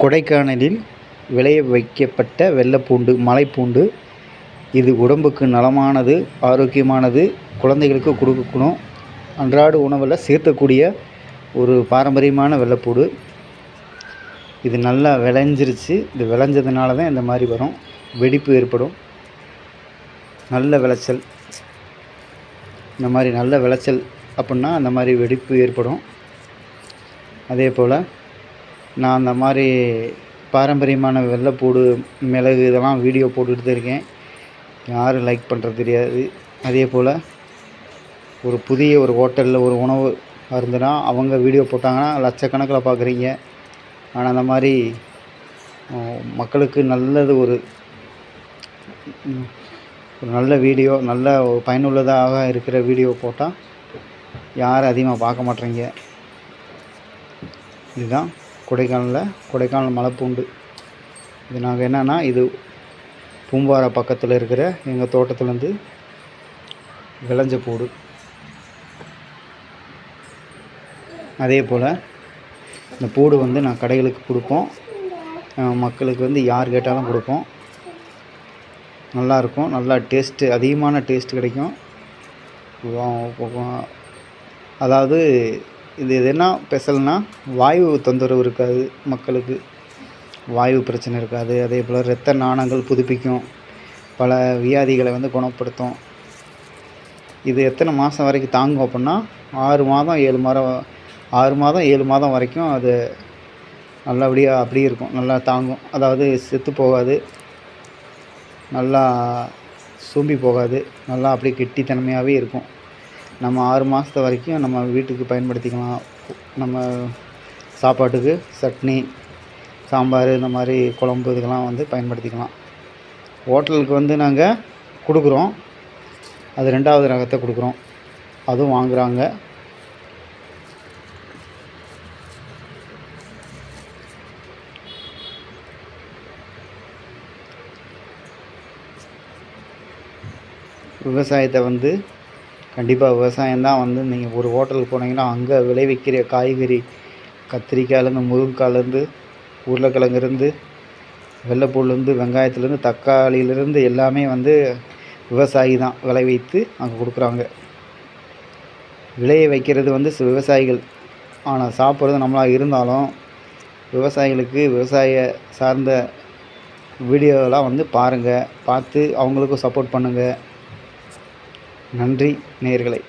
கொடைக்கானலில் விளைய வைக்கப்பட்ட வெள்ளைப்பூண்டு, மலைப்பூண்டு. இது உடம்புக்கு நலமானது, ஆரோக்கியமானது, குழந்தைகளுக்கு கொடுக்கணும். அன்றாட உணவில் சேர்த்தக்கூடிய ஒரு பாரம்பரியமான வெள்ளைப்பூண்டு. இது நல்லா விளைஞ்சிருச்சு. இது விளைஞ்சதுனால தான் இந்த மாதிரி வரும், வெடிப்பு ஏற்படும். நல்ல விளைச்சல், இந்த மாதிரி நல்ல விளைச்சல் அப்படின்னா அந்த மாதிரி வெடிப்பு ஏற்படும். அதே போல் நான் அந்த மாதிரி பாரம்பரியமான வெள்ளைப்பூண்டு, மிளகு இதெல்லாம் வீடியோ போட்டுகிட்டு தான் இருக்கேன். யாரும் லைக் பண்ணுறது தெரியாது. அதே போல் ஒரு புதிய ஒரு ஹோட்டலில் ஒரு உணவு இருந்துன்னா அவங்க வீடியோ போட்டாங்கன்னா லட்சக்கணக்கில் பார்க்குறீங்க. ஆனால் அந்த மாதிரி மக்களுக்கு நல்லது ஒரு நல்ல வீடியோ, நல்ல பயனுள்ளதாக இருக்கிற வீடியோ போட்டால் யாரும் அதிகமாக பார்க்க மாட்டேறீங்க. இதுதான் கொடைக்கானல் மலைப்பூண்டு. இது நாங்கள் என்னென்னா, இது பூம்பாறை பக்கத்தில் இருக்கிற எங்கள் தோட்டத்துலேருந்து விளைஞ்ச பூண்டு. அதே போல் இந்த பூண்டு நான் கடைகளுக்கு கொடுப்போம், மக்களுக்கு யார் கேட்டாலும் கொடுப்போம். நல்லாயிருக்கும், நல்லா டேஸ்ட்டு, அதிகமான டேஸ்ட்டு கிடைக்கும். அதாவது இது என்ன ஸ்பெஷல்னா, வாயு தொந்தரவு இருக்காது, மக்களுக்கு வாயு பிரச்சனை இருக்காது. அதே போல் இரத்த நாணங்கள் புதுப்பிக்கும், பல வியாதிகளை குணப்படுத்தும். இது எத்தனை மாதம் வரைக்கும் தாங்கும் அப்படின்னா 6 மாதம் 7 மாதம் வரைக்கும் அது நல்லபடியாக அப்படியே இருக்கும், நல்லா தாங்கும். அதாவது செத்து போகாது, நல்லா சூம்பி போகாது, நல்லா அப்படியே கெட்டித்தன்மையாகவே இருக்கும். நம்ம 6 மாதத்து வரைக்கும் நம்ம வீட்டுக்கு பயன்படுத்திக்கலாம். நம்ம சாப்பாட்டுக்கு சட்னி, சாம்பார், இந்த மாதிரி குழம்பு இதுக்கெல்லாம் பயன்படுத்திக்கலாம். ஹோட்டலுக்கு நாங்கள் கொடுக்குறோம், அது 2வது ரகத்தை கொடுக்குறோம், அதுவும் வாங்குகிறாங்க. விவசாயத்தை கண்டிப்பாக விவசாயம்தான் நீங்கள் ஒரு ஹோட்டலுக்கு போனீங்கன்னா அங்கே விளைவிக்கிற காய்கறி, கத்திரிக்காயிலேருந்து, முருங்கைக்காயிலேருந்து, உருளைக்கிழங்குலேருந்து, வெள்ளைப்பூண்டுலேருந்து, வெங்காயத்துலேருந்து, தக்காளியிலேருந்து எல்லாமே விவசாயி தான் விளைவித்து அங்கே கொடுக்குறாங்க. விளைய வைக்கிறது விவசாயிகள், ஆனால் சாப்பிட்றது நம்மளாக இருந்தாலும் விவசாயிகளுக்கு விவசாய சார்ந்த வீடியோலாம் பாருங்கள், பார்த்து அவங்களுக்கும் சப்போர்ட் பண்ணுங்கள். நன்றி நேயர்களே.